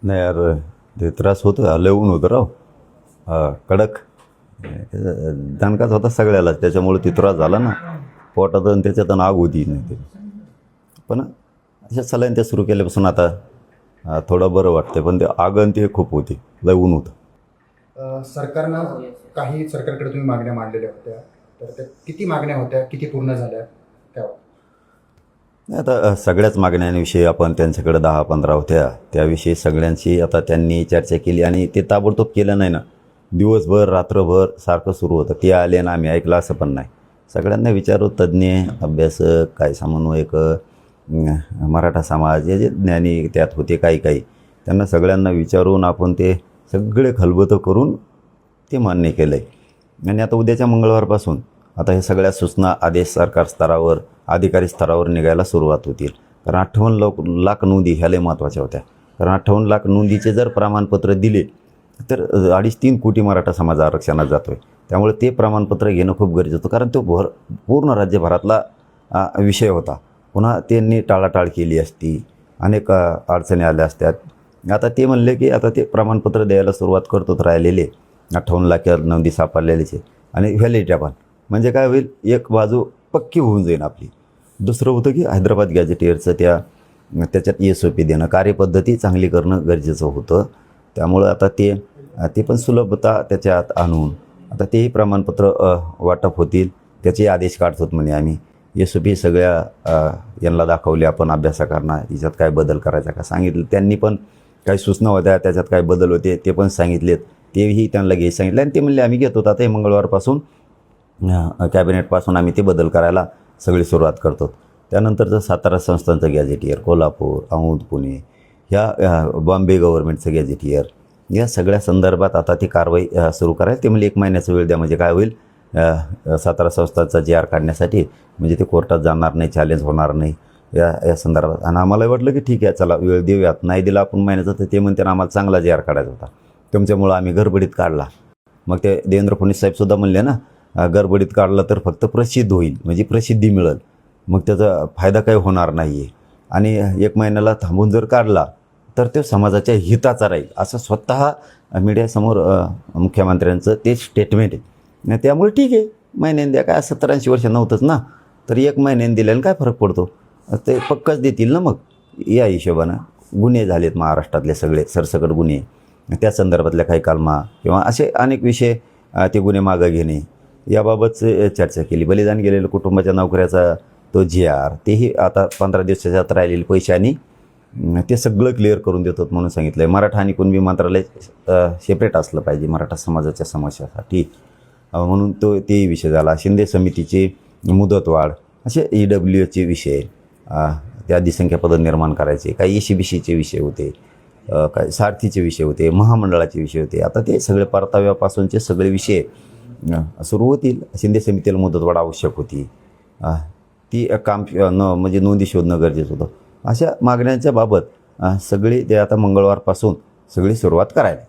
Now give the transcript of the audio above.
नाही यार, ते त्रास होतो, लय ऊन होतं राव. कडक दणकाच होता सगळ्यालाच, त्याच्यामुळे ते त्रास झाला ना पोटात, आणि त्याच्यातून आग होती नाही ते. पण अशा सलाईन त्या सुरू केल्यापासून आता थोडं बरं वाटतं, पण ते आग आणि ते खूप होती, लय ऊन होतं. सरकारनं काही सरकारकडे तुम्ही मागण्या मांडलेल्या होत्या, तर त्या किती मागण्या होत्या, किती पूर्ण झाल्या त्या? नाही, आता सगळ्याच मागण्यांविषयी आपण त्यांच्याकडे 10-15 होत्या, त्याविषयी सगळ्यांशी आता त्यांनी चर्चा केली, आणि ते ताबडतोब केलं नाही ना. दिवसभर रात्रभर सारखं सुरू होतं, ते आले ना आम्ही ऐकलं असं पण नाही. सगळ्यांना विचारू, तज्ज्ञ अभ्यासक, काय समन्वयक, मराठा समाज, हे जे ज्ञानी त्यात होते काही त्यांना सगळ्यांना विचारून आपण ते सगळे खलबतं करून ते मान्य केलं आहे. आणि आता उद्याच्या मंगळवारपासून आता हे सगळ्या सूचना आदेश सरकार स्तरावर, अधिकारी स्तरावर निघायला सुरुवात होतील. कारण 58 लाख नोंदी ह्या लय महत्त्वाच्या होत्या. कारण 58 लाख नोंदीचे जर प्रमाणपत्र दिले तर 2.5-3 कोटी मराठा समाज आरक्षणात जातो आहे. त्यामुळे ते प्रमाणपत्र घेणं खूप गरजेचं होतं, कारण तो पूर्ण राज्यभरातला विषय होता. पुन्हा त्यांनी टाळाटाळ केली असती, अनेक अडचणी आल्या असत्यात. आता ते म्हणले की आता ते प्रमाणपत्र द्यायला सुरुवात करतोच, राहिलेले 58 लाख नोंदी सापडलेलेच आहे. आणि व्हॅलिडिटी पण म्हणजे काय होईल, एक बाजू पक्की होऊन जाईल आपली. दुसरं होतं की हैदराबाद गॅजेटियरचं त्याच्यात SOP देणं, कार्यपद्धती चांगली करणं गरजेचं होतं. त्यामुळं आता ते पण सुलभता त्याच्यात आणून आता तेही प्रमाणपत्र वाटप होतील, त्याचे आदेश काढतो म्हणे आम्ही. SOP सगळ्या यांना दाखवले आपण, अभ्यासकांना, याच्यात काय बदल करायचा का सांगितलं. त्यांनी पण काही सूचना होत्या, त्याच्यात काय बदल होते ते पण सांगितलेत, तेही त्यांना घ्यायला सांगितलं. आणि ते म्हणले आम्ही घेतो, आता हे मंगळवारपासून कॅबिनेटपासून आम्ही ते बदल करायला सगळी सुरुवात करतो. त्यानंतरचं सातारा संस्थांचं गॅजेटियर, कोल्हापूर, औंध, पुणे, ह्या बॉम्बे गव्हर्नमेंटचं गॅजेटियर, या सगळ्या संदर्भात आता ती कारवाई सुरू करायला ते म्हणजे 1 महिन्याचा वेळ द्या. म्हणजे काय होईल, सातारा संस्थांचा GR काढण्यासाठी, म्हणजे ते कोर्टात जाणार नाही, चॅलेंज होणार नाही या संदर्भात. आणि आम्हाला वाटलं की ठीक आहे, चला वेळ देऊयात. नाही दिला आपण महिन्याचा तर ते म्हणते ना आम्हाला चांगला GR काढायचा होता, तुमच्यामुळं आम्ही गडबडीत काढला. मग ते देवेंद्र फडणवीस साहेबसुद्धा म्हणले ना, गडबडीत काढला तर फक्त प्रसिद्ध होईल, म्हणजे प्रसिद्धी मिळेल, मग त्याचा फायदा काही होणार नाही आहे. आणि 1 महिन्याला थांबून जर काढला तर ते समाजाच्या हिताचा राहील, असं स्वतः मीडियासमोर मुख्यमंत्र्यांचं ते स्टेटमेंट आहे. त्यामुळे ठीक आहे, महिन्याने द्या, काय 70-80 वर्ष नव्हतंच ना, तर 1 महिन्याने दिल्याने काय फरक पडतो, ते पक्कच देतील ना. मग या हिशोबानं गुन्हे झालेत महाराष्ट्रातले सगळे सरसकट गुन्हे, त्या संदर्भातल्या काही कलमा किंवा असे अनेक विषय, ते गुन्हे मागं घेणे याबाबतच चर्चा केली. बलिदान गेलेलं कुटुंबाच्या नोकऱ्याचा तो GR, तेही आता 15 दिवसाच्या आत राहिलेले पैसे आणि ते सगळं क्लिअर करून देतात म्हणून सांगितलं आहे. मराठा आणि कुणबी मंत्रालय सेपरेट असलं पाहिजे मराठा समाजाच्या समस्यासाठी, म्हणून तेही विषय झाला. शिंदे समितीची मुदतवाढ, असे EWSचे विषय, त्या अधिसंख्या पद निर्माण करायचे, काही ECBCचे विषय होते, काही सारथीचे विषय होते, महामंडळाचे विषय होते. आता ते सगळे परताव्यापासूनचे सगळे विषय सुरू होतील. शिंदे समितीला मुदतवाढ आवश्यक होती, ती काम म्हणजे नोंदी शोधणं गरजेचं होतं. अशा मागण्यांच्या बाबत सगळी ते आता मंगळवारपासून सगळी सुरुवात करायला.